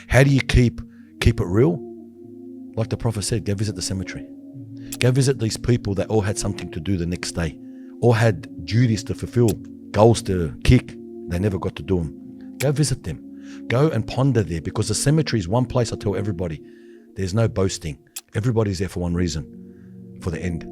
How do you keep it real? Like the Prophet said, go visit the cemetery. Go visit these people that all had something to do the next day, all had duties to fulfill, goals to kick. They never got to do them. Go visit them. Go and ponder there, because the cemetery is one place. I tell everybody, there's no boasting. Everybody's there for one reason, for the end.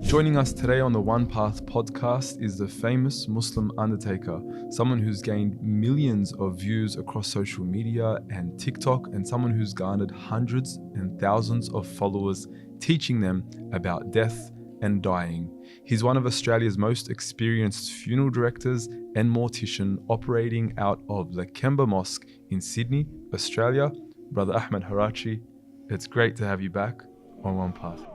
Joining us today on the OnePath podcast is the famous Muslim Undertaker, someone who's gained millions of views across social media and TikTok, and someone who's garnered hundreds and thousands of followers, teaching them about death and dying. He's one of Australia's most experienced funeral directors and mortician, operating out of the Kemba Mosque in Sydney, Australia. Brother Ahmed Hraiche, it's great to have you back on OnePath.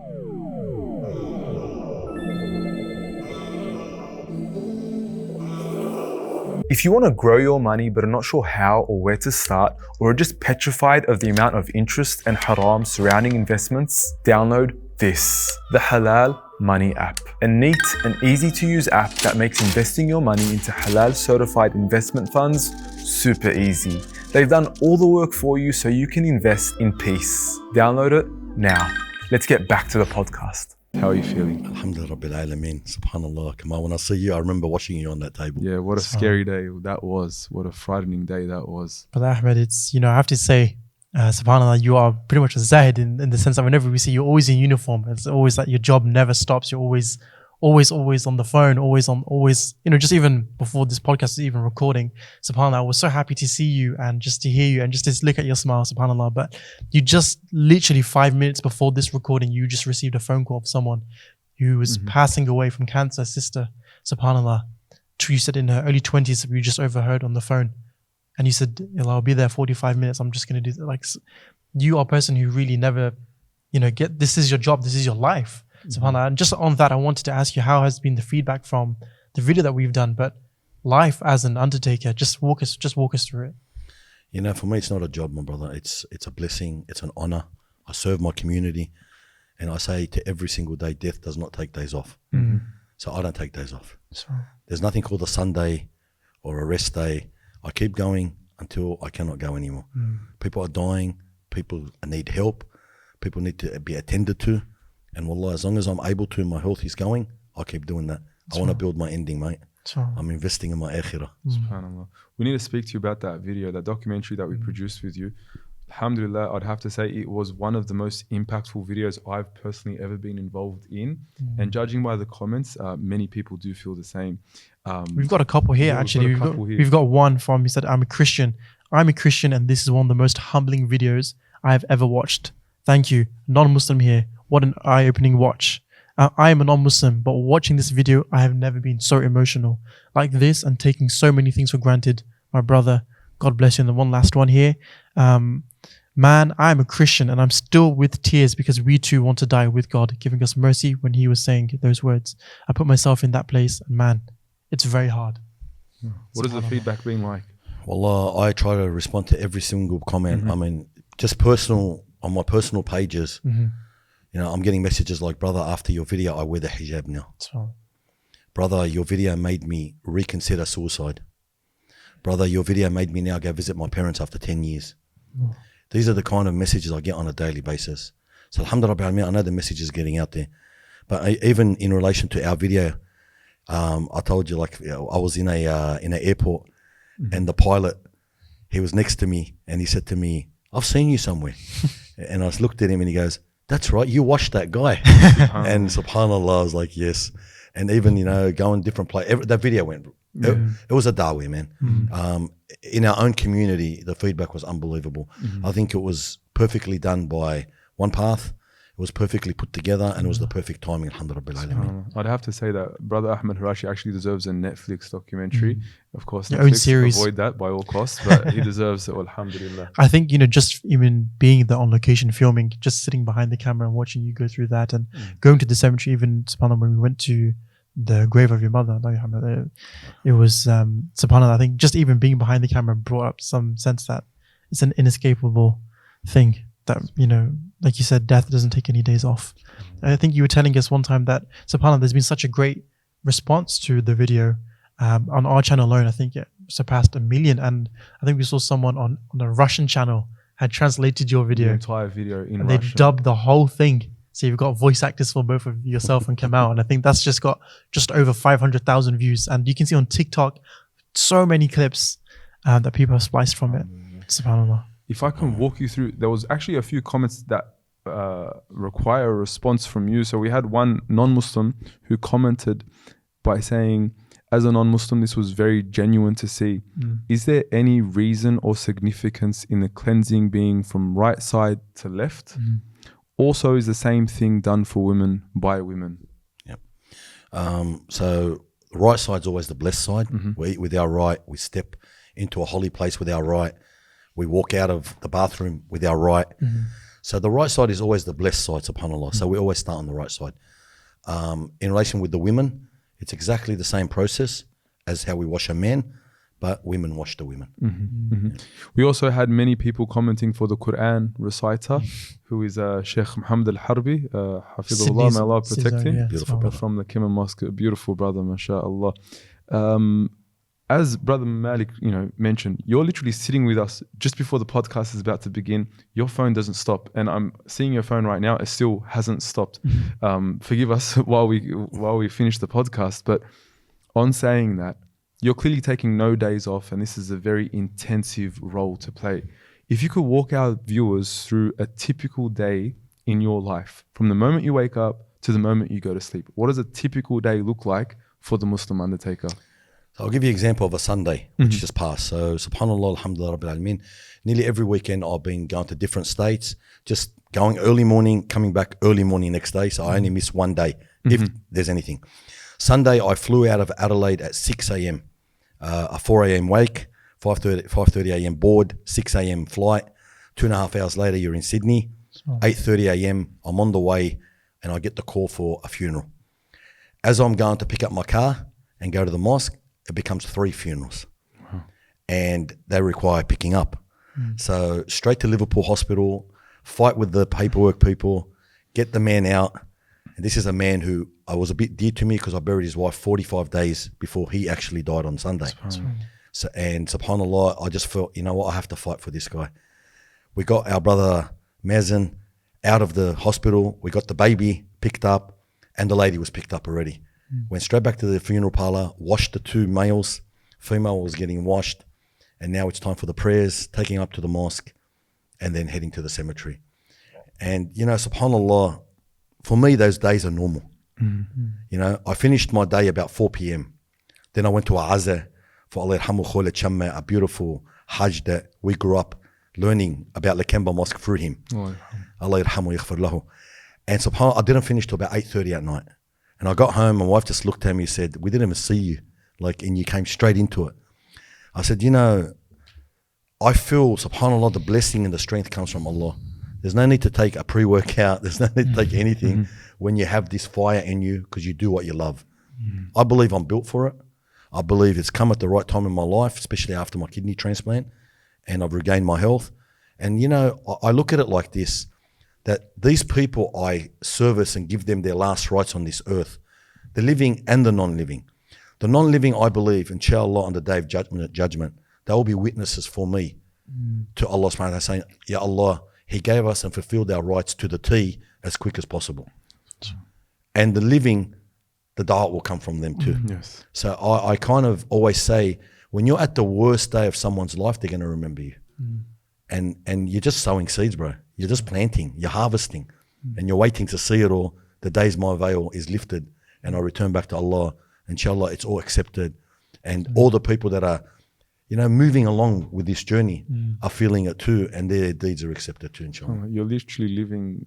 If you want to grow your money but are not sure how or where to start, or are just petrified of the amount of interest and haram surrounding investments, download this, the Halal Money app. A neat and easy to use app that makes investing your money into halal certified investment funds super easy. They've done all the work for you so you can invest in peace. Download it now. Let's get back to the podcast. How are you feeling? Alhamdulillah Rabbil Alameen. Subhanallah. Come on, when I see you, I remember watching you on that table. Yeah, what a scary day that was. What a frightening day that was. But Ahmed, it's, I have to say, subhanAllah, you are pretty much a Zahid in the sense that whenever we see you, always in uniform. It's always like your job never stops. You're always on the phone, always, just even before this podcast is even recording. SubhanAllah, I was so happy to see you and just to hear you and just to look at your smile, SubhanAllah. But you just literally 5 minutes before this recording, you just received a phone call of someone who was passing away from cancer, sister, SubhanAllah. You said in her early 20s, you just overheard on the phone. And you said, I'll be there 45 minutes. I'm just going to do that. Like, you are a person who really never, this is your job. This is your life. SubhanAllah. And just on that, I wanted to ask you, how has been the feedback from the video that we've done, but life as an undertaker? Just walk us through it. For me, it's not a job, my brother. It's a blessing. It's an honor. I serve my community, and I say to every single day, death does not take days off. So I don't take days off. There's nothing called a Sunday or a rest day. I keep going until I cannot go anymore. People are dying. People need help. People need to be attended to. And wallah, as long as I'm able to, my health is going, I keep doing that. I want to build my ending, mate. I'm investing in my akhirah. SubhanAllah. We need to speak to you about that video, that documentary that we produced with you. Alhamdulillah, I'd have to say it was one of the most impactful videos I've personally ever been involved in. And judging by the comments, many people do feel the same. We've got a couple here, actually. We've got one from, he said, I'm a Christian, and this is one of the most humbling videos I have ever watched. Thank you. Non-Muslim here. What an eye-opening watch. I am a non-Muslim, but watching this video, I have never been so emotional like this and taking so many things for granted. My brother, God bless you. And the one last one here. Man, I am a Christian and I'm still with tears because we too want to die with God, giving us mercy when he was saying those words. I put myself in that place and man, it's very hard. What has the feedback been like? Well, I try to respond to every single comment. I mean, just on my personal pages, I'm getting messages like, brother, after your video, I wear the hijab now. Brother, your video made me reconsider suicide. Brother, your video made me now go visit my parents after 10 years. These are the kind of messages I get on a daily basis. So alhamdulillah, I know the message is getting out there. But even in relation to our video, I told you, I was in an airport and the pilot, he was next to me and he said to me, I've seen you somewhere. And I looked at him and he goes, that's right, you watched that guy. And subhanAllah, I was like, yes. And even, going different places, that video went, it was a dawah, man. In our own community, the feedback was unbelievable. I think it was perfectly done by OnePath. It was perfectly put together and it was the perfect timing, alhamdulillah. I'd have to say that Brother Ahmed Hraiche actually deserves a Netflix documentary. Of course, your own series. Avoid that by all costs, but he deserves it, alhamdulillah. I think, just even being there on location filming, just sitting behind the camera and watching you go through that and going to the cemetery, even subhanAllah, when we went to the grave of your mother, it was, subhanAllah, I think just even being behind the camera brought up some sense that it's an inescapable thing. That, like you said, death doesn't take any days off. I think you were telling us one time that, subhanAllah, there's been such a great response to the video. On our channel alone, I think it surpassed 1 million. And I think we saw someone on a Russian channel had translated your The video. entire video in And they Russian. dubbed the whole thing. So you've got voice actors for both of yourself and Kamal. And I think that's just got just over 500,000 views. And you can see on TikTok, so many clips that people have spliced from it. SubhanAllah. If I can walk you through, there was actually a few comments that require a response from you. So we had one non-Muslim who commented by saying, as a non-Muslim, this was very genuine to see. Is there any reason or significance in the cleansing being from right side to left? Also, is the same thing done for women by women? Yep. So the right side's always the blessed side. We eat with our right. We step into a holy place with our right. We walk out of the bathroom with our right. So the right side is always the blessed side, subhanAllah. So we always start on the right side. In relation with the women, it's exactly the same process as how we wash a man, but women wash the women. We also had many people commenting for the Quran reciter, who is Sheikh Muhammad Al-Harbi, Hafizullah, may Allah protect him. Yeah, Beautiful brother. From the Kimmer Mosque, a beautiful brother, mashallah. As Brother Malik, mentioned, you're literally sitting with us just before the podcast is about to begin. Your phone doesn't stop, and I'm seeing your phone right now. It still hasn't stopped. Forgive us while we finish the podcast. But on saying that, you're clearly taking no days off, and this is a very intensive role to play. If you could walk our viewers through a typical day in your life, from the moment you wake up to the moment you go to sleep, what does a typical day look like for the Muslim undertaker? So I'll give you an example of a Sunday, which just passed. So subhanAllah, alhamdulillah, rabbil alameen. Nearly every weekend I've been going to different states, just going early morning, coming back early morning next day. So I only miss one day, if there's anything. Sunday, I flew out of Adelaide at 6 a.m. A 4 a.m. wake, 5:30 a.m. board, 6 a.m. flight. 2.5 hours later, you're in Sydney. 8:30 a.m. I'm on the way, and I get the call for a funeral. As I'm going to pick up my car and go to the mosque, it becomes 3 funerals. And they require picking up. So straight to Liverpool Hospital, fight with the paperwork people, get the man out. And this is a man who was a bit dear to me because I buried his wife 45 days before he actually died on Sunday. So, and subhanAllah, I just felt, you know what, I have to fight for this guy. We got our brother Mazen out of the hospital. We got the baby picked up, and the lady was picked up already. Went straight back to the funeral parlor, washed the 2 males. Female was getting washed. And now it's time for the prayers, taking up to the mosque, and then heading to the cemetery. And, subhanAllah, for me, those days are normal. I finished my day about 4 p.m. Then I went to Gaza for Allah Yarhamu Khola Chamma, a beautiful Hajj that we grew up learning about Lakemba Mosque through him. Allah Yarhamu Yaghfir Lahu. And subhanAllah, I didn't finish till about 8:30 at night. And I got home, my wife just looked at me and said, we didn't even see you. And you came straight into it. I said, I feel, subhanAllah, the blessing and the strength comes from Allah. There's no need to take a pre-workout. There's no need to take anything when you have this fire in you because you do what you love. I believe I'm built for it. I believe it's come at the right time in my life, especially after my kidney transplant, and I've regained my health. And, I look at it like this, that these people I service and give them their last rites on this earth, the living and the non-living. The non-living, I believe, inshallah, on the day of judgment, they will be witnesses for me to Allah subhanahu wa ta'ala saying, Ya Allah, He gave us and fulfilled our rights to the T as quick as possible. And the living, the da'at will come from them too. Yes. So I kind of always say, when you're at the worst day of someone's life, they're going to remember you. And you're just sowing seeds, bro. You're just planting, you're harvesting, and you're waiting to see it all. The days my veil is lifted and I return back to Allah. Inshallah, it's all accepted. And all the people that are, moving along with this journey are feeling it too, and their deeds are accepted too, inshallah. You're literally living,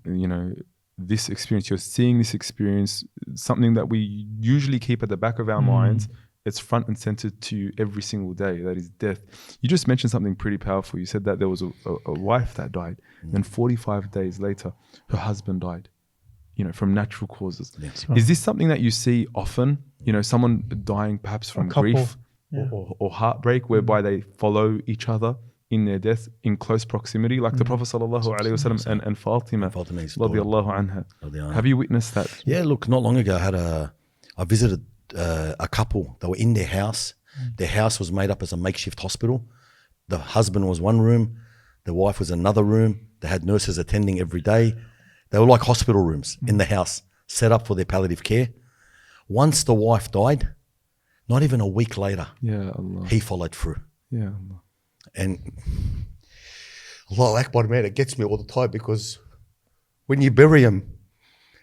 this experience. You're seeing this experience, something that we usually keep at the back of our minds. It's front and center to you every single day. That is death. You just mentioned something pretty powerful. You said that there was a wife that died. And 45 days later, her husband died, from natural causes. Yes. Is this something that you see often? Someone dying perhaps from grief or heartbreak, whereby they follow each other in their death in close proximity, like the Prophet sallallahu alaihi wasallam and Fatima radiyallahu anha. Have you witnessed that? Yeah, look, not long ago I visited a couple that were in their house. Their house was made up as a makeshift hospital. The husband was one room, The wife was in another room. They had nurses attending every day. They were like hospital rooms in the house, set up for their palliative care. Once the wife died, not even a week later, he followed through. Yeah, Allah. And Allahu Akbar, man, it gets me all the time, because when you bury them,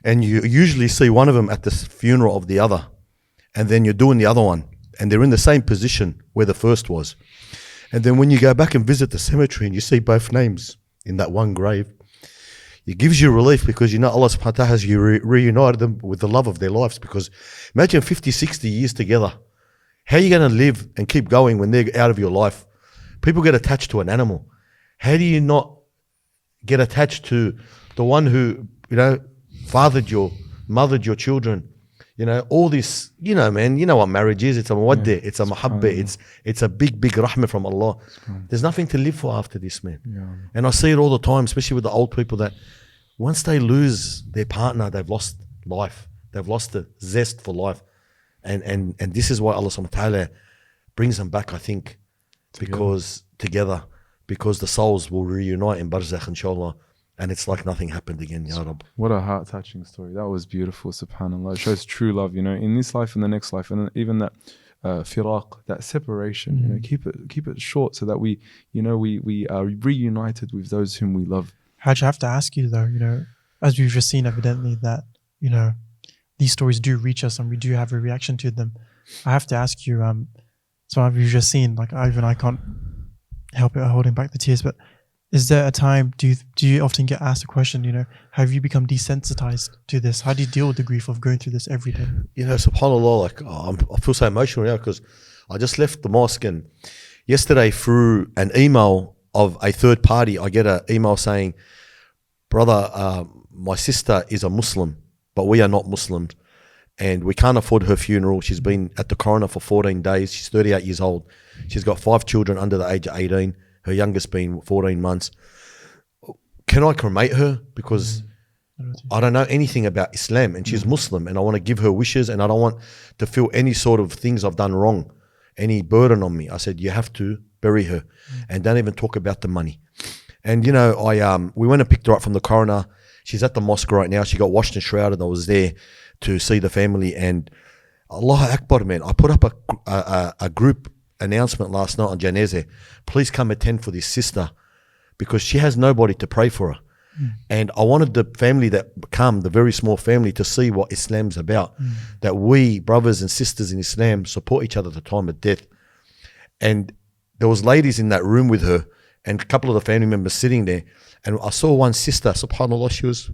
and you usually see one of them at the funeral of the other, and then you're doing the other one, and they're in the same position where the first was. And then when you go back and visit the cemetery and you see both names in that one grave, it gives you relief, because you know Allah subhanahu wa ta'ala has reunited them with the love of their lives. Because imagine 50, 60 years together. How are you going to live and keep going when they're out of your life? People get attached to an animal. How do you not get attached to the one who, you know, fathered your, mothered your children? You know, all this, you know, man, you know what marriage is. It's a mawaddah, it's a mahabbah, it's a big, big rahmah from Allah. There's nothing to live for after this, man. And I see it all the time, especially with the old people, that once they lose their partner, they've lost life. They've lost the zest for life. And this is why Allah subhanahu wa ta'ala brings them back, I think, because the souls will reunite in barzakh, inshallah. And it's like nothing happened again, Ya Rab. What a heart-touching story. That was beautiful, subhanAllah. It shows true love, you know, in this life and the next life. And even that firaq, that separation, you know, keep it short, so that we, you know, we are reunited with those whom we love. Hraiche, I have to ask you though, you know, as we've just seen evidently that, you know, these stories do reach us and we do have a reaction to them. I have to ask you, so we've just seen, like I can't help it holding back the tears, but is there a time, do you often get asked a question, you know, have you become desensitized to this? How do you deal with the grief of going through this every day? You know, subhanAllah, like I feel so emotional now, because I just left the mosque, and yesterday through an email of a third party, I get an email saying, brother, my sister is a Muslim, but we are not Muslims, and we can't afford her funeral. She's been at the coroner for 14 days. She's 38 years old. She's got 5 children under the age of 18. Her youngest being 14 months. Can I cremate her? Because I don't know anything about Islam, and she's Muslim, and I want to give her wishes, and I don't want to feel any sort of things I've done wrong, any burden on me. I said, you have to bury her, and don't even talk about the money. And you know, we went and picked her up from the coroner. She's at the mosque right now. She got washed and shrouded. I was there to see the family, and Allahu Akbar, man. I put up a group announcement last night on Janazeh. Please come attend for this sister, because she has nobody to pray for her. And I wanted the family that come, the very small family, to see what Islam's about. That we, brothers and sisters in Islam, support each other at the time of death. And there was ladies in that room with her, and a couple of the family members sitting there. And I saw one sister, subhanAllah, she was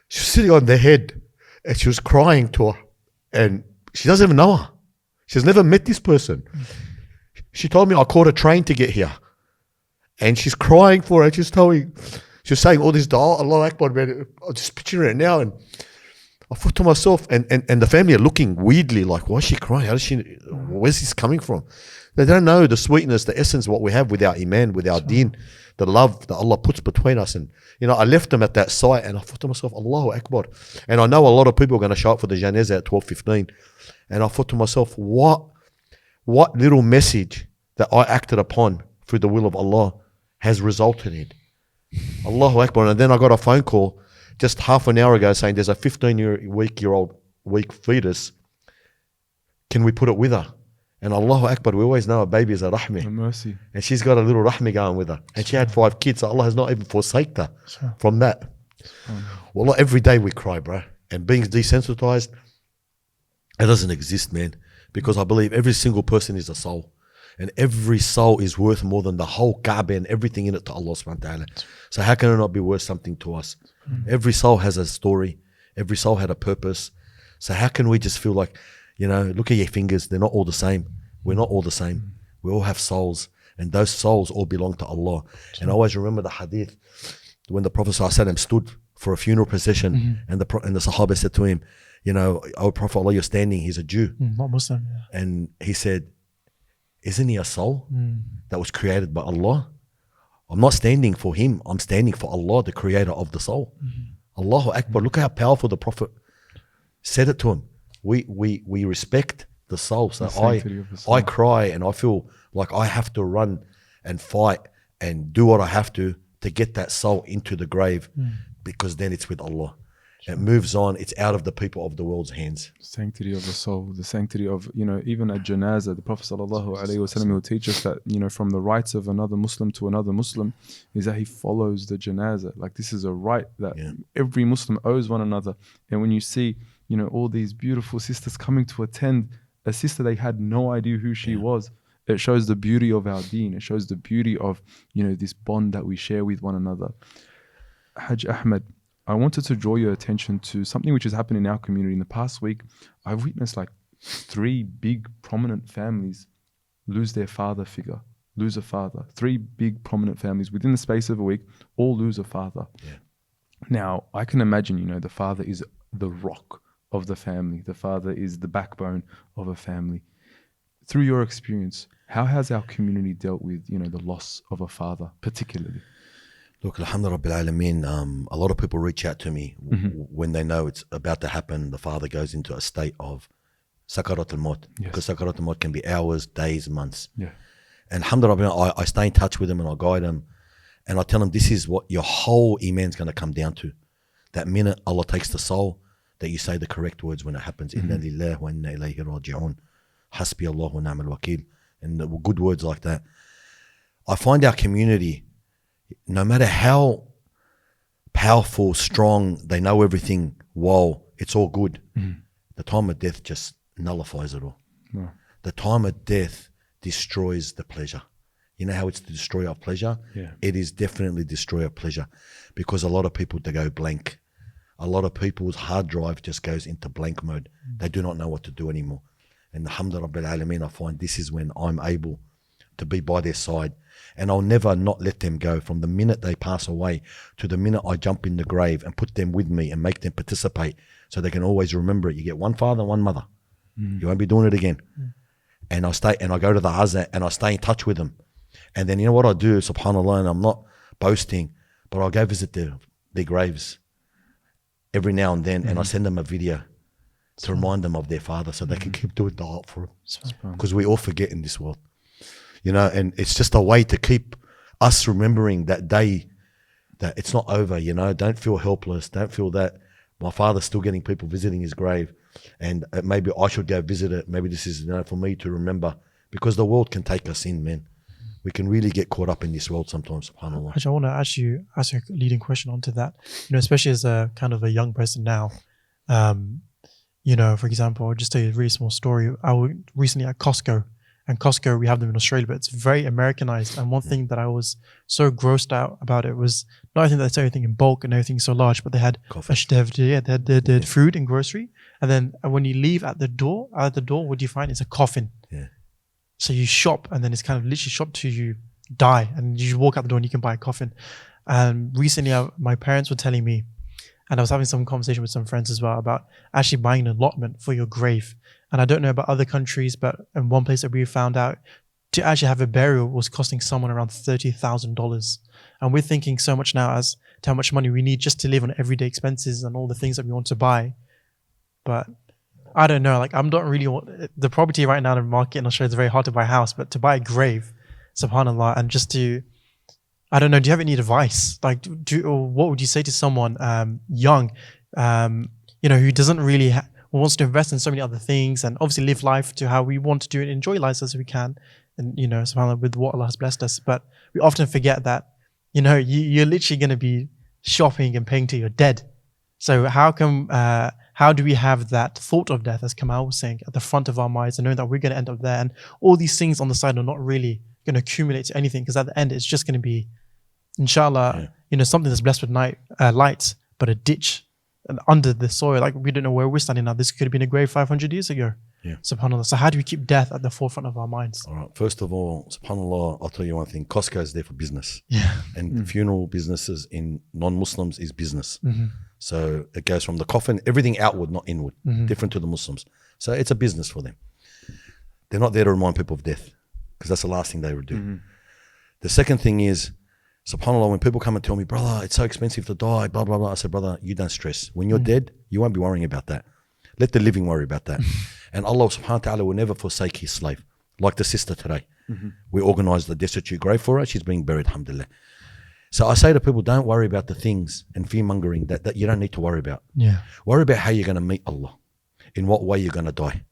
sitting on their head, and she was crying to her. And she doesn't even know her. She's never met this person. She told me, I caught a train to get here. And she's crying for it. She's saying all this dua, Allah Akbar, man. I'm just picturing it now. And I thought to myself, and the family are looking weirdly like, why is she crying? Where's this coming from? They don't know the sweetness, the essence of what we have with our iman, with our deen, the love that Allah puts between us. And, you know, I left them at that site, and I thought to myself, Allahu Akbar. And I know a lot of people are going to show up for the janazah at 12:15. And I thought to myself, what little message that I acted upon through the will of Allah has resulted in. Allahu Akbar. And then I got a phone call just half an hour ago saying there's a 15-week-old weak fetus. Can we put it with her? And Allahu Akbar, we always know a baby is a rahmi. Mercy. And she's got a little rahmi going with her. And she had 5 kids, so Allah has not even forsaked her from that. Wallah, every day we cry, bro. And being desensitized, it doesn't exist, man. Because I believe every single person is a soul. And every soul is worth more than the whole Kaaba and everything in it to Allah subhanahu wa ta'ala. So how can it not be worth something to us? Every soul has a story. Every soul had a purpose. So how can we just feel like, you know, look at your fingers, they're not all the same. We're not all the same. We all have souls. And those souls all belong to Allah. And I always remember the hadith when the Prophet ﷺ stood for a funeral procession and the Sahaba said to him, you know, oh Prophet Allah, you're standing, he's a Jew. Not Muslim. Yeah. And he said, isn't he a soul that was created by Allah? I'm not standing for him. I'm standing for Allah, the creator of the soul. Allahu Akbar. Look how powerful the Prophet said it to him. We respect the soul. So I cry and I feel like I have to run and fight and do what I have to get that soul into the grave, because then it's with Allah. It moves on. It's out of the people of the world's hands. Sanctity of the soul, the sanctity of, even a janazah. The Prophet ﷺ will teach us that, from the rights of another Muslim to another Muslim is that he follows the janazah. Like, this is a right that every Muslim owes one another. And when you see, all these beautiful sisters coming to attend a sister they had no idea who she was, it shows the beauty of our deen. It shows the beauty of, this bond that we share with one another. Hajj Ahmed, I wanted to draw your attention to something which has happened in our community. In the past week, I've witnessed like 3 big prominent families lose their father figure, lose a father. 3 big prominent families within the space of a week all lose a father. Yeah. Now, I can imagine, the father is the rock of the family. The father is the backbone of a family. Through your experience, how has our community dealt with, the loss of a father particularly? Look, alhamdulillah rabbil alameen, a lot of people reach out to me when they know it's about to happen. The father goes into a state of sakarat al-maut, because sakarat al-maut can be hours, days, months. Yeah. And alhamdulillah, I stay in touch with them and I guide them, and I tell them this is what your whole iman's going to come down to. That minute Allah takes the soul, that you say the correct words when it happens. Inna lillahi wa inna ilayhi raji'un. Hasbi Allah wa ni'mal wakil. And the good words like that. I find our community, no matter how powerful, strong, they know everything, it's all good. The time of death just nullifies it all. No. The time of death destroys the pleasure. You know how it's the destroyer of pleasure? Yeah. It is definitely destroyer of pleasure, because a lot of people, they go blank. A lot of people's hard drive just goes into blank mode. They do not know what to do anymore. And alhamdulillah rabbil alameen, I find this is when I'm able to be by their side, and I'll never not let them go. From the minute they pass away to the minute I jump in the grave and put them with me and make them participate, so they can always remember it. You get one father, one mother. You won't be doing it again. And I go to the Gaza and I stay in touch with them. And then you know what I do, subhanAllah, and I'm not boasting, but I'll go visit their graves every now and then, and I send them a video to remind them of their father, so they can keep doing the art for them. Because we all forget in this world. And it's just a way to keep us remembering that day, that it's not over, Don't feel helpless. Don't feel that my father's still getting people visiting his grave, and maybe I should go visit it. Maybe this is, for me to remember, because the world can take us in, man. We can really get caught up in this world sometimes, subhanAllah. Actually, I want to ask you a leading question onto that. Especially as a kind of a young person now, for example, I'll just tell you a really small story. I was recently at Costco, and Costco, we have them in Australia, but it's very Americanized. And one thing that I was so grossed out about it was not only that they sell everything in bulk and everything so large, but they had they had food and grocery. And then when you leave at the door, what do you find? It's a coffin. Yeah. So you shop, and then it's kind of literally shop till you die, and you walk out the door and you can buy a coffin. And recently, my parents were telling me, and I was having some conversation with some friends as well, about actually buying an allotment for your grave. And I don't know about other countries, but in one place that we found out, to actually have a burial was costing someone around $30,000. And we're thinking so much now as to how much money we need just to live on everyday expenses and all the things that we want to buy. But I don't know, I'm not really the property right now in the market in Australia is very hard to buy a house, but to buy a grave, subhanAllah, and just to, I don't know, do you have any advice? Or what would you say to someone young, who doesn't really who wants to invest in so many other things and obviously live life to how we want to do it, enjoy life as we can, and subhanAllah, with what Allah has blessed us. But we often forget that, you're literally going to be shopping and paying till you're dead. So how do we have that thought of death, as Kamal was saying, at the front of our minds, and knowing that we're going to end up there, and all these things on the side are not really going to accumulate to anything, because at the end it's just going to be, inshallah, something that's blessed with light, but a ditch under the soil. We don't know where we're standing now. This could have been a grave 500 years ago. Yeah. SubhanAllah. So how do we keep death at the forefront of our minds? All right. First of all, subhanAllah, I'll tell you one thing. Costco is there for business. Yeah. And funeral businesses in non-Muslims is business. So it goes from the coffin, everything outward, not inward, different to the Muslims. So it's a business for them. They're not there to remind people of death, because that's the last thing they would do. The second thing is, subhanAllah, when people come and tell me, brother, it's so expensive to die, blah, blah, blah. I said, brother, you don't stress. When you're dead, you won't be worrying about that. Let the living worry about that. And Allah subhanahu wa ta'ala will never forsake his slave. Like the sister today. We organised the destitute grave for her. She's being buried, alhamdulillah. So I say to people, don't worry about the things and fear-mongering that you don't need to worry about. Yeah. Worry about how you're going to meet Allah, in what way you're going to die.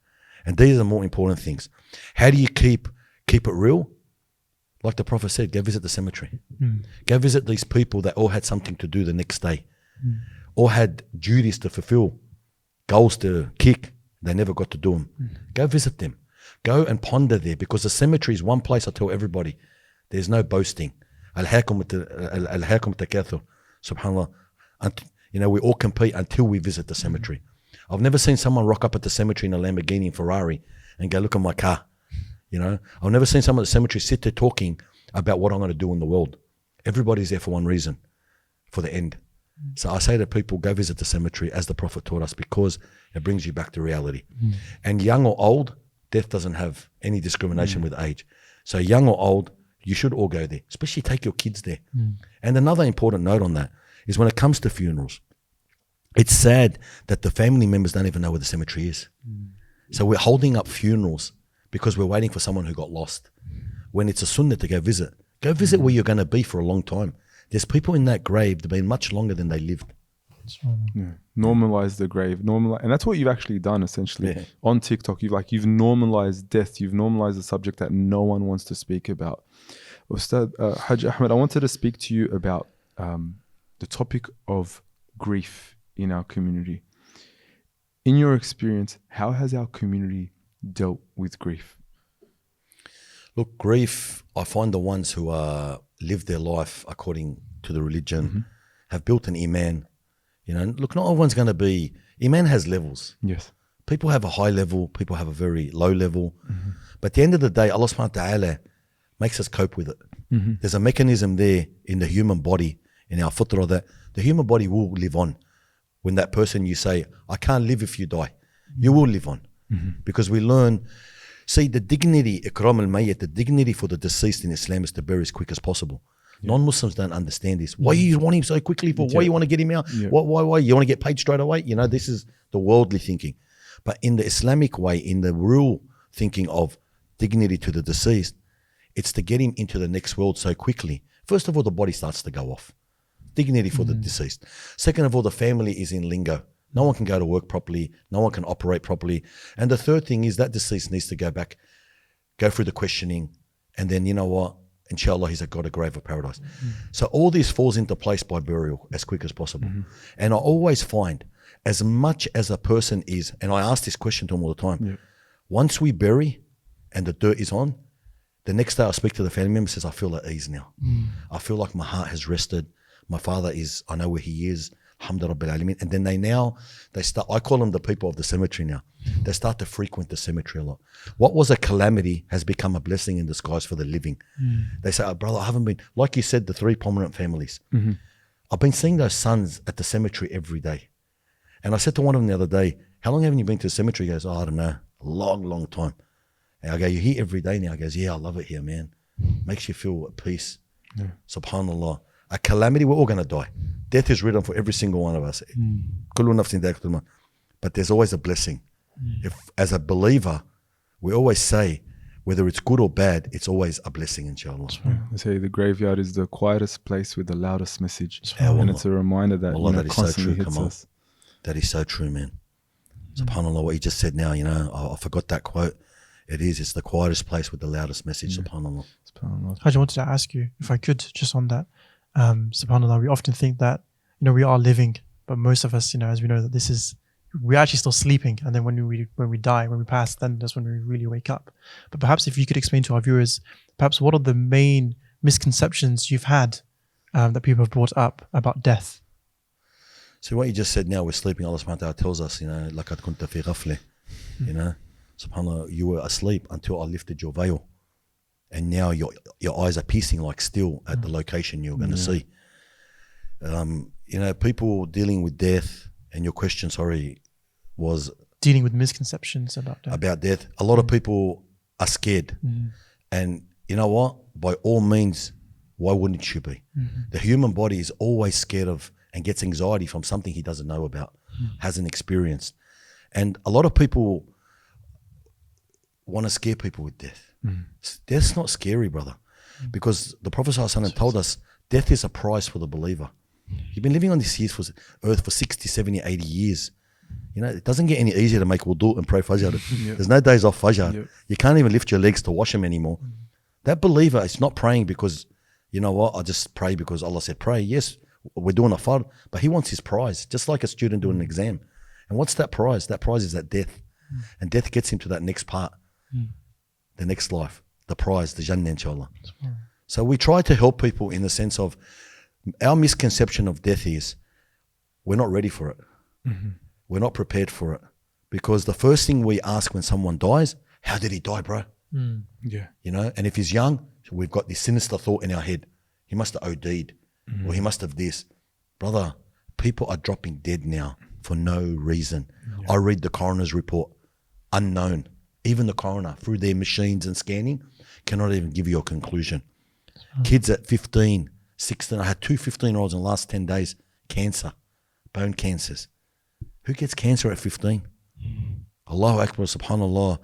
And these are the more important things. How do you keep it real? Like the Prophet said, go visit the cemetery. Go visit these people that all had something to do the next day, all had duties to fulfill, goals to kick. They never got to do them. Go visit them. Go and ponder there, because the cemetery is one place. I tell everybody, there's no boasting. Al-hakum takathur. Subhanallah. You know, we all compete until we visit the cemetery. I've never seen someone rock up at the cemetery in a Lamborghini and Ferrari and go, look at my car. You know, I've never seen someone at the cemetery sit there talking about what I'm going to do in the world. Everybody's there for one reason, for the end. So I say to people, go visit the cemetery as the Prophet taught us, because it brings you back to reality. And young or old, death doesn't have any discrimination with age. So young or old, you should all go there, especially take your kids there. And another important note on that is when it comes to funerals, it's sad that the family members don't even know where the cemetery is. So we're holding up funerals because we're waiting for someone who got lost. When it's a sunnah to go visit where you're going to be for a long time. There's people in that grave that have been much longer than they lived. Yeah. Normalize the grave, and that's what you've actually done essentially on TikTok. You've normalized death. You've normalized a subject that no one wants to speak about. Ustad Hajj Ahmed, I wanted to speak to you about the topic of grief in our community. In your experience, how has our community dealt with grief? Look, grief, I find the ones who live their life according to the religion have built an iman. You know, look, not everyone's going to be, iman has levels. Yes. People have a high level, people have a very low level. But at the end of the day, Allah subhanahu wa ta'ala makes us cope with it. There's a mechanism there in the human body, in our fitrah, that the human body will live on. When that person you say, I can't live if you die, you will live on. Because we learn, see, the dignity, ikram al-mayyit, the dignity for the deceased in Islam is to bury as quick as possible. Non-Muslims don't understand this. Why you want him so quickly for? Why you want to get him out? Why? You want to get paid straight away? You know, this is the worldly thinking. But in the Islamic way, in the real thinking of dignity to the deceased, it's to get him into the next world so quickly. First of all, the body starts to go off. Dignity for the deceased. Second of all, the family is in lingo. No one can go to work properly. No one can operate properly. And the third thing is that deceased needs to go back, go through the questioning, and then, you know what? Inshallah, he's got a grave of paradise. So all this falls into place by burial as quick as possible. And I always find, as much as a person is, and I ask this question to him all the time, once we bury and the dirt is on, the next day I speak to the family member, says, I feel at ease now. I feel like my heart has rested. My father is, I know where he is. Alhamdulillah Rabbil Alameen. And then they start, I call them the people of the cemetery now. They start to frequent the cemetery a lot. What was a calamity has become a blessing in disguise for the living. They say, oh, brother, I haven't been, like you said, the three prominent families. I've been seeing those sons at the cemetery every day. And I said to one of them the other day, how long haven't you been to the cemetery? He goes, oh, I don't know, a long, long time. And I go, you're here every day now? He goes, yeah, I love it here, man. Makes you feel at peace. Subhanallah. A calamity, we're all going to die. Death is written for every single one of us. But there's always a blessing. If, as a believer, we always say, whether it's good or bad, it's always a blessing, inshallah. They say the graveyard is the quietest place with the loudest message. And it's a reminder that, Allah, that is constantly so true. hits us. That is so true, man. SubhanAllah, what you just said now, you know, I forgot that quote. It's the quietest place with the loudest message, SubhanAllah. Hajj, I wanted to ask you, if I could, just on that. SubhanAllah, we often think that, you know, we are living, but most of us, you know, as we know that we're actually still sleeping, and then when we die, when we pass, then that's when we really wake up. But perhaps if you could explain to our viewers, perhaps what are the main misconceptions you've had that people have brought up about death? So what you just said now, we're sleeping, Allah subhanahu wa ta'ala tells us, you know, لَقَدْ كُنْتَ فِي غَفْلِهِ, you know, SubhanAllah, you were asleep until I lifted your veil. And now your eyes are piercing like steel at the location you're going to see. You know, people dealing with death, and your question, was dealing with misconceptions about death. A lot of people are scared. And you know what? By all means, why wouldn't you be? The human body is always scared of and gets anxiety from something he doesn't know about, hasn't experienced. And a lot of people want to scare people with death. Death's not scary, brother, because the Prophet ﷺ told us death is a prize for the believer. You've been living on this earth for 60, 70, 80 years. You know, it doesn't get any easier to make wudu and pray Fajr. There's no days off Fajr. You can't even lift your legs to wash them anymore. That believer is not praying because, you know what, I just pray because Allah said pray. Yes, we're doing a fard, but he wants his prize, just like a student doing an exam. And what's that prize? That prize is that death. And death gets him to that next part, the next life, the prize, the Jannah, inshallah. So we try to help people in the sense of our misconception of death is we're not ready for it. We're not prepared for it. Because the first thing we ask when someone dies, how did he die, bro? Yeah. You know, and if he's young, we've got this sinister thought in our head. He must have OD'd or he must have this. Brother, people are dropping dead now for no reason. I read the coroner's report, unknown. Even the coroner, through their machines and scanning, cannot even give you a conclusion. Kids at 15, 16, I had 2 15-year-olds in the last 10 days, cancer, bone cancers. Who gets cancer at 15? Allahu Akbar, subhanallah.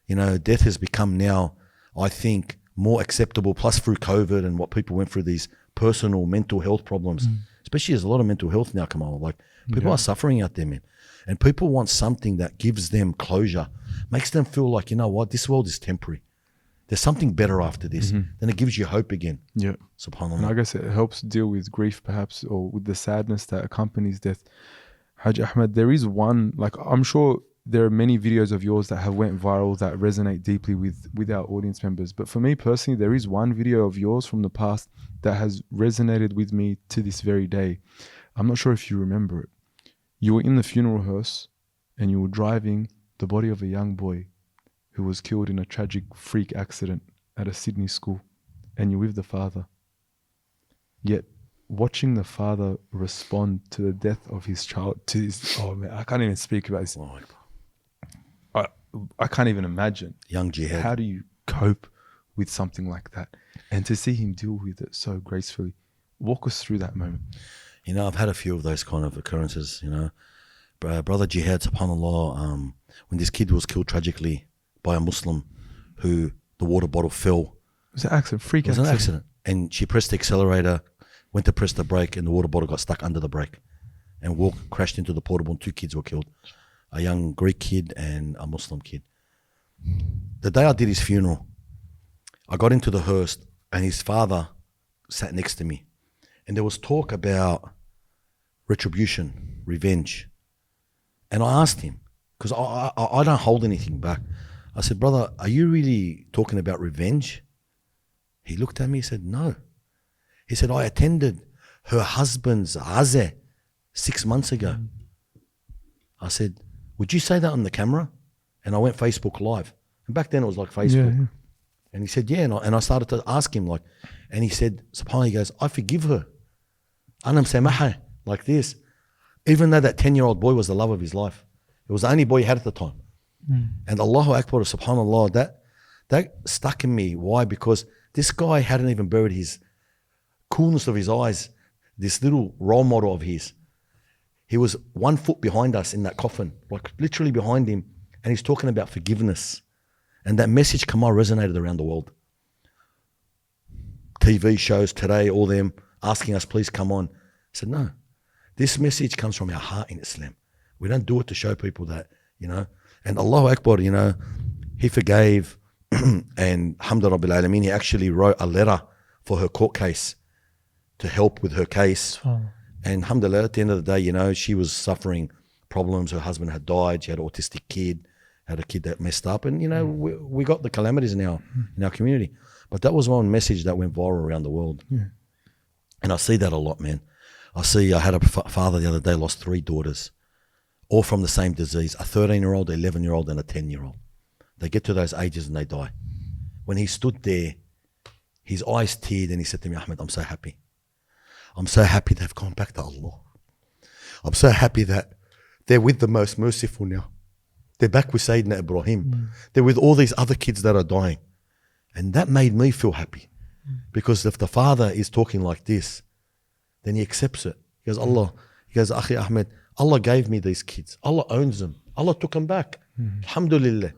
You know, death has become now, I think, more acceptable, plus through COVID and what people went through, these personal mental health problems. Especially there's a lot of mental health now, Kamal. Like, people are suffering out there, man. And people want something that gives them closure, makes them feel like, you know what, this world is temporary. There's something better after this. Then it gives you hope again. Yeah. SubhanAllah. And I guess it helps deal with grief perhaps, or with the sadness that accompanies death. Hraiche Ahmed, there is one, like I'm sure there are many videos of yours that have went viral that resonate deeply with our audience members. But for me personally, there is one video of yours from the past that has resonated with me to this very day. I'm not sure if you remember it. You were in the funeral hearse and you were driving the body of a young boy who was killed in a tragic freak accident at a Sydney school, and you're with the father. Yet watching the father respond to the death of his child, oh man, I can't even speak about this. I can't even imagine. Young jihad. How do you cope with something like that? And to see him deal with it so gracefully. Walk us through that moment. You know, I've had a few of those kind of occurrences, you know. Brother Jihad, subhanAllah, when this kid was killed tragically by a Muslim who the water bottle fell. It was an accident, freak accident. It was an accident. And she pressed the accelerator, went to press the brake, and the water bottle got stuck under the brake and crashed into the portable, and 2 kids were killed. A young Greek kid and a Muslim kid. The day I did his funeral, I got into the hearse and his father sat next to me. And there was talk about retribution, revenge. And I asked him, because I don't hold anything back. I said, brother, are you really talking about revenge? He looked at me and said, no. He said, I attended her husband's Gaza 6 months ago. I said, would you say that on the camera? And I went Facebook Live. And back then it was like Facebook. Yeah. And he said, yeah. And I started to ask him, like, and he said, subhanAllah, he goes, I forgive her. Anam samaha, like this. Even though that 10-year-old boy was the love of his life. It was the only boy he had at the time. And Allahu Akbar, subhanAllah, that stuck in me. Why? Because this guy hadn't even buried his coolness of his eyes, this little role model of his. He was 1 foot behind us in that coffin, like literally behind him, and he's talking about forgiveness. And that message, Kamal, resonated around the world. TV shows today, all them asking us, please come on. I said, no, this message comes from our heart in Islam. We don't do it to show people that, you know. And Allahu Akbar, you know, he forgave and alhamdulillah rabbil alameen, he actually wrote a letter for her court case to help with her case. And alhamdulillah, at the end of the day, you know, she was suffering problems. Her husband had died. She had an autistic kid, had a kid that messed up. And, you know, we got the calamities in our community. But that was one message that went viral around the world. And I see that a lot, man. I had a father the other day, lost 3 daughters, all from the same disease, a 13-year-old, 11-year-old, and a 10-year-old. They get to those ages and they die. When he stood there, his eyes teared and he said to me, Ahmed, I'm so happy. I'm so happy they've gone back to Allah. I'm so happy that they're with the most merciful now. They're back with Sayyidina Ibrahim. They're with all these other kids that are dying. And that made me feel happy. Because if the father is talking like this, then he accepts it. He goes, Akhi Ahmed, Allah gave me these kids. Allah owns them. Allah took them back. Alhamdulillah.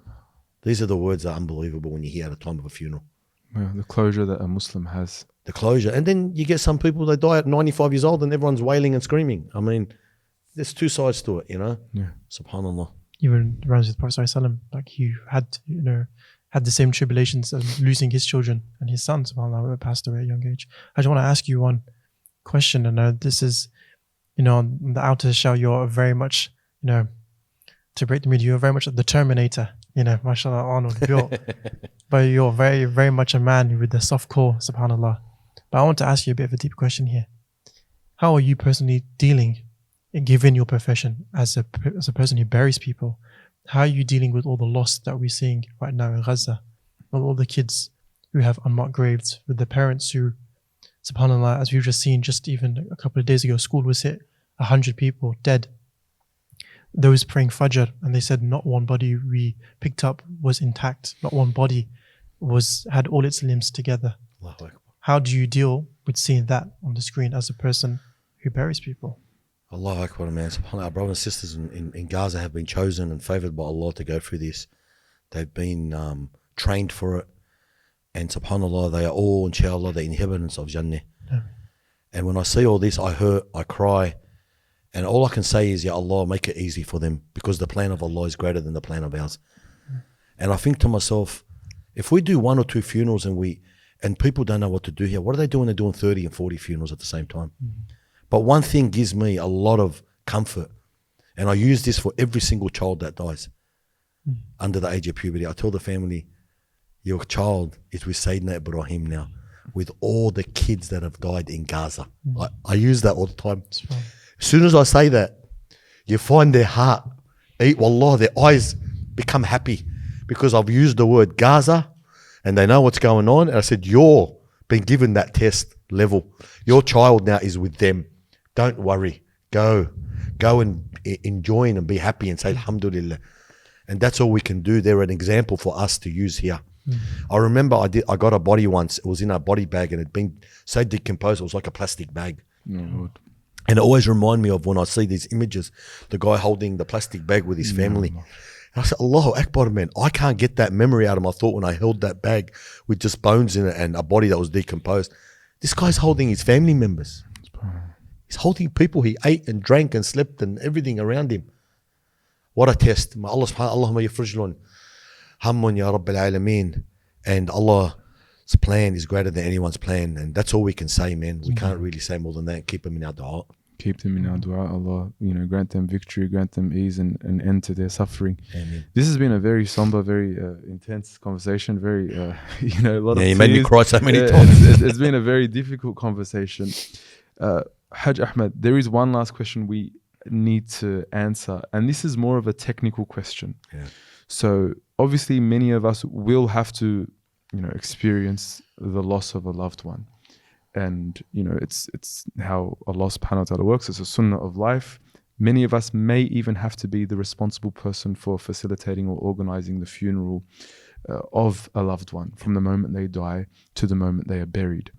These are the words that are unbelievable when you hear at a time of a funeral. Yeah, the closure that a Muslim has. The closure. And then you get some people, they die at 95 years old and everyone's wailing and screaming. I mean, there's two sides to it, you know? Yeah. SubhanAllah. Even runs with Prophet ﷺ, like he had, had the same tribulations as losing his children and his son, subhanAllah, passed away at a young age. I just want to ask you one question. And this is, on the outer shell, you're very much, to break the media, you're very much the Terminator, mashallah, Arnold built. But you're very, very much a man with a soft core, subhanAllah. But I want to ask you a bit of a deep question here. How are you personally dealing, given your profession as a person who buries people? How are you dealing with all the loss that we're seeing right now in Gaza? With all the kids who have unmarked graves, with the parents who, subhanAllah, as we've just seen, just even a couple of days ago, school was hit, 100 people dead. Those praying Fajr, and they said not one body we picked up was intact. Not one body had all its limbs together. How do you deal with seeing that on the screen as a person who buries people? Allahu Akbar, man. SubhanAllah, our brothers and sisters in Gaza have been chosen and favored by Allah to go through this. They've been trained for it. And SubhanAllah, they are all, inshallah, the inhabitants of Jannah. Yeah. And when I see all this, I hurt, I cry. And all I can say is, Ya Allah, make it easy for them, because the plan of Allah is greater than the plan of ours. And I think to myself, if we do 1 or 2 funerals and people don't know what to do here, what are they doing? They're doing 30 and 40 funerals at the same time. But one thing gives me a lot of comfort, and I use this for every single child that dies under the age of puberty. I tell the family, your child is with Sayyidina Ibrahim now, with all the kids that have died in Gaza. I use that all the time. As soon as I say that, you find their heart, wallah, their eyes become happy, because I've used the word Gaza and they know what's going on. And I said, you're been given that test level. Your child now is with them. Don't worry. Go and enjoy and be happy and say Alhamdulillah. And that's all we can do. They're an example for us to use here. I remember I got a body once. It was in a body bag and it had been so decomposed. It was like a plastic bag. Lord. And it always reminds me of when I see these images, the guy holding the plastic bag with his family. And I said, Allahu Akbar, man, I can't get that memory out of my thought when I held that bag with just bones in it and a body that was decomposed. This guy's holding his family members. He's holding people he ate and drank and slept and everything around him. What a test. Allah subhanahu wa ta'ala, Hammun ya Rabbil Alameen. And Allah's plan is greater than anyone's plan. And that's all we can say, man. We can't really say more than that. Keep them in our dua. Keep them in our dua. Allah, grant them victory, grant them ease and end to their suffering. Amen. This has been a very somber, very intense conversation. Very, a lot of you tears. made me cry so many times. It's been a very difficult conversation. Hajj Ahmed, there is one last question we need to answer. And this is more of a technical question. Yeah. So obviously many of us will have to, experience the loss of a loved one. And, it's how Allah subhanahu wa ta'ala works. It's a sunnah of life. Many of us may even have to be the responsible person for facilitating or organizing the funeral of a loved one from the moment they die to the moment they are buried.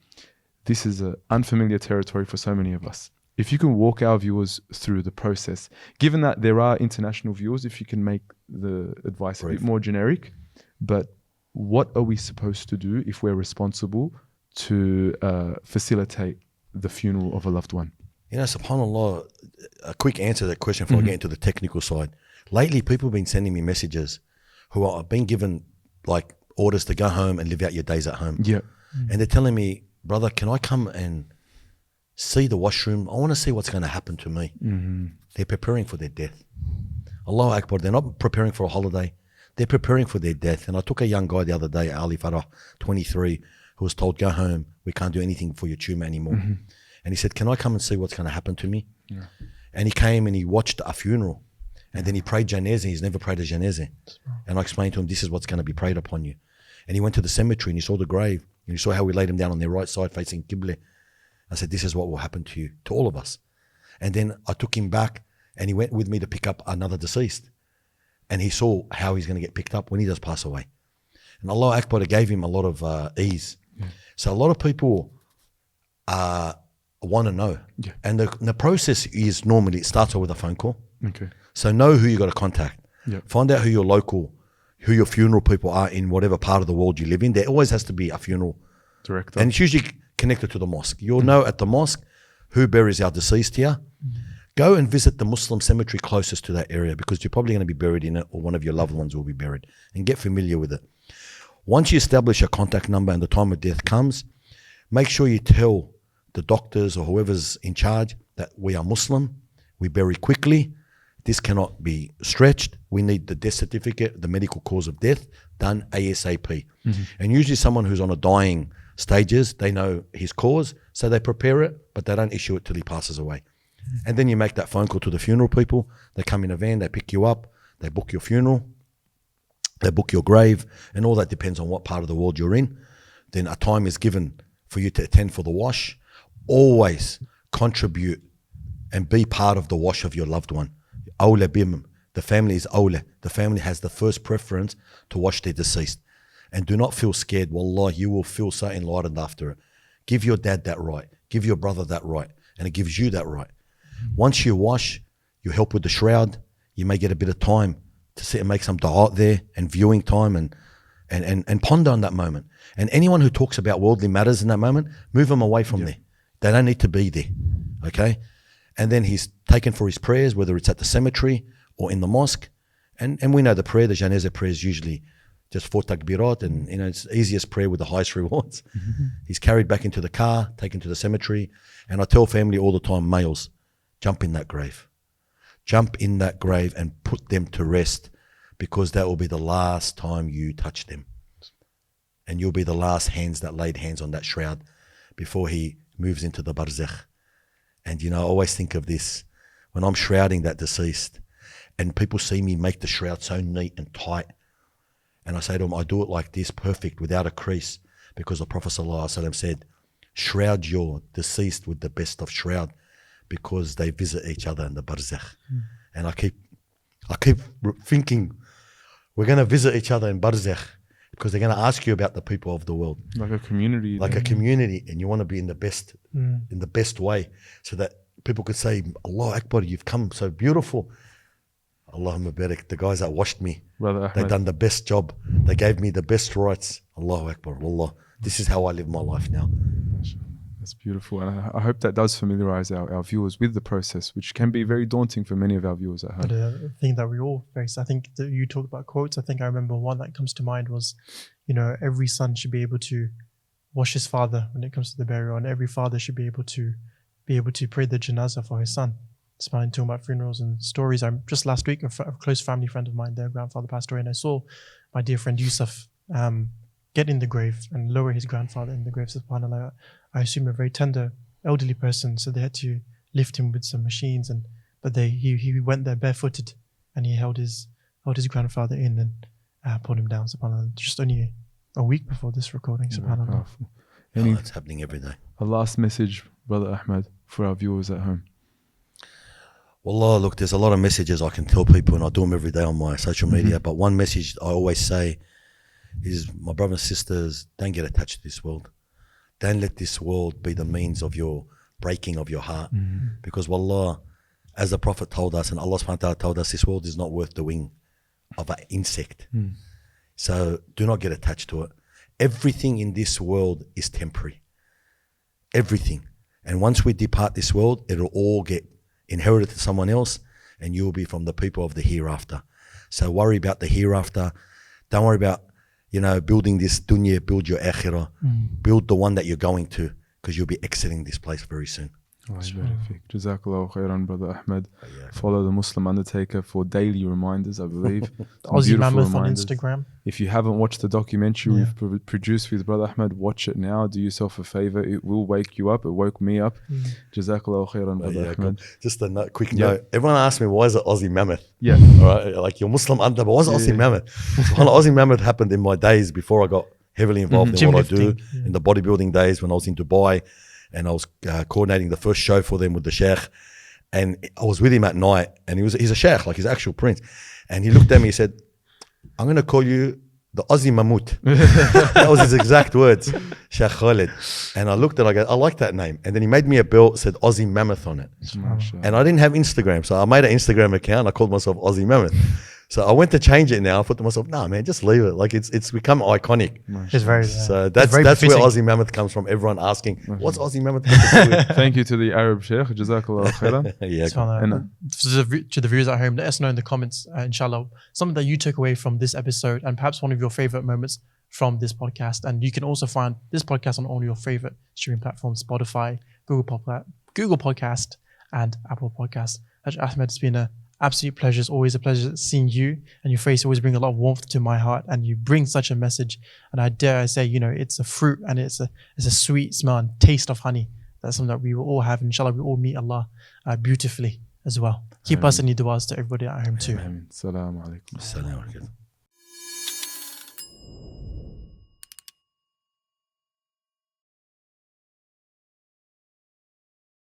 This is an unfamiliar territory for so many of us. If you can walk our viewers through the process, given that there are international viewers, if you can make the advice a bit more generic, but what are we supposed to do if we're responsible to facilitate the funeral of a loved one? SubhanAllah, a quick answer to that question before I get into the technical side. Lately, people have been sending me messages who are being given like orders to go home and live out your days at home. Yeah. And they're telling me, brother, can I come and see the washroom? I want to see what's going to happen to me. They're preparing for their death. Allahu Akbar, they're not preparing for a holiday. They're preparing for their death. And I took a young guy the other day, Ali Farah, 23, who was told, go home. We can't do anything for your tumor anymore. And he said, can I come and see what's going to happen to me? Yeah. And he came and he watched a funeral. And then he prayed janazah. He's never prayed a janazah. And I explained to him, this is what's going to be prayed upon you. And he went to the cemetery and he saw the grave. And he saw how we laid him down on their right side facing Qibla. I said, this is what will happen to you, to all of us. And then I took him back and he went with me to pick up another deceased. And he saw how he's going to get picked up when he does pass away. And Allah Akbar gave him a lot of ease. Yeah. So a lot of people want to know. Yeah. And the process is normally, it starts off with a phone call. Okay. So know who you got to contact. Yeah. Find out who your local who your funeral people are in whatever part of the world you live in. There always has to be a funeral director. And it's usually connected to the mosque. You'll know at the mosque who buries our deceased here. Go and visit the Muslim cemetery closest to that area, because you're probably going to be buried in it, or one of your loved ones will be buried, and get familiar with it. Once you establish a contact number and the time of death comes, make sure you tell the doctors or whoever's in charge that we are Muslim, we bury quickly, this cannot be stretched, we need the death certificate, the medical cause of death, done ASAP. And usually someone who's on a dying stages, they know his cause, so they prepare it, but they don't issue it till he passes away. And then you make that phone call to the funeral people. They come in a van, they pick you up, they book your funeral, they book your grave, and all that depends on what part of the world you're in. Then a time is given for you to attend for the wash. Always contribute and be part of the wash of your loved one. Awla bim. The family is awla. The family has the first preference to wash their deceased. And do not feel scared. Wallah, you will feel so enlightened after it. Give your dad that right. Give your brother that right. And it gives you that right. Once you wash, you help with the shroud. You may get a bit of time to sit and make some dua there, and viewing time, and ponder on that moment. And anyone who talks about worldly matters in that moment, move them away from there. They don't need to be there. Okay? And then he's taken for his prayers, whether it's at the cemetery or in the mosque. And we know the prayer, the janazah prayer is usually just 4 takbirat, and it's the easiest prayer with the highest rewards. He's carried back into the car, taken to the cemetery. And I tell family all the time, males, jump in that grave. Jump in that grave and put them to rest, because that will be the last time you touch them. And you'll be the last hands that laid hands on that shroud before he moves into the barzakh. And I always think of this when I'm shrouding that deceased and people see me make the shroud so neat and tight. And I say to them, I do it like this, perfect, without a crease, because the Prophet ﷺ said, shroud your deceased with the best of shroud, because they visit each other in the barzakh. And I keep thinking, we're going to visit each other in barzakh, because they're going to ask you about the people of the world. Like a community. Like a community, and you want to be in the best way, so that people could say, Allah Akbar, you've come so beautiful. Allahumma barik, the guys that washed me, Brother Ahmed, they've done the best job. They gave me the best rights. Allahu Akbar, Allah. This is how I live my life now. That's beautiful. And I hope that does familiarize our viewers with the process, which can be very daunting for many of our viewers at home. But a thing that we all face, I think that you talked about quotes. I think I remember one that comes to mind was, every son should be able to wash his father when it comes to the burial, and every father should be able to pray the janazah for his son. It's fine talking about funerals and stories. Just last week, a close family friend of mine, their grandfather passed away, and I saw my dear friend Yusuf get in the grave and lower his grandfather in the grave. SubhanAllah, I assume a very tender elderly person, so they had to lift him with some machines, but he went there barefooted, and he held his grandfather in and pulled him down. SubhanAllah, just only a week before this recording. SubhanAllah. It's happening every day. A last message, Brother Ahmed, for our viewers at home. Wallah, look, there's a lot of messages I can tell people, and I do them every day on my social media. But one message I always say is, my brothers and sisters, don't get attached to this world. Don't let this world be the means of your breaking of your heart. Because wallah, as the Prophet told us, and Allah subhanahu wa ta'ala told us, this world is not worth the wing of an insect. So do not get attached to it. Everything in this world is temporary. Everything. And once we depart this world, it'll all get inherited to someone else, and you'll be from the people of the hereafter. So worry about the hereafter. Don't worry about building this dunya, build your akhirah, build the one that you're going to, because you'll be exiting this place very soon. Jazakallahu khairan, Brother Ahmed. Follow the Muslim Undertaker for daily reminders, I believe. Aussie Mammoth on Instagram. If you haven't watched the documentary we've produced with Brother Ahmed, watch it now. Do yourself a favor. It will wake you up. It woke me up. Jazakallahu khairan, Brother Ahmed. Just a quick note. Everyone asks me, why is it Aussie Mammoth? Yeah. All right. Like, you're Muslim Under, but why is it Aussie Mammoth? So Aussie Mammoth happened in my days before I got heavily involved in what I do, in the bodybuilding days when I was in Dubai. And I was coordinating the first show for them with the sheikh, and I was with him at night, and he's a sheikh, like he's an actual prince, and he looked at me, he said, I'm going to call you the Aussie Mammoth. That was his exact words, Sheikh Khalid. And I looked at it, I go, I like that name. And then he made me a belt, said Aussie Mammoth on it. And I didn't have Instagram, so I made an Instagram account, I called myself Aussie Mammoth. So I went to change it now. I thought to myself, nah, man, just leave it. Like it's become iconic. It's very. So that's very where befitting. Aussie Mammoth comes from. Everyone asking, what's Aussie Mammoth got to do with? Thank you to the Arab Sheikh. Jazakallah khairan. Yeah. So, to the viewers at home, let us know in the comments, inshallah, something that you took away from this episode and perhaps one of your favorite moments from this podcast. And you can also find this podcast on all your favorite streaming platforms: Spotify, Google Podcast, and Apple Podcast. Ahmed, it's been an absolute pleasure. It's always a pleasure seeing you, and your face always brings a lot of warmth to my heart, and you bring such a message. And I dare say, it's a fruit and it's a sweet smell and taste of honey. That's something that we will all have. Inshallah, we all meet Allah beautifully as well. Keep us in your du'as to everybody at home too. Assalamu alaikum. Assalamu alaikum.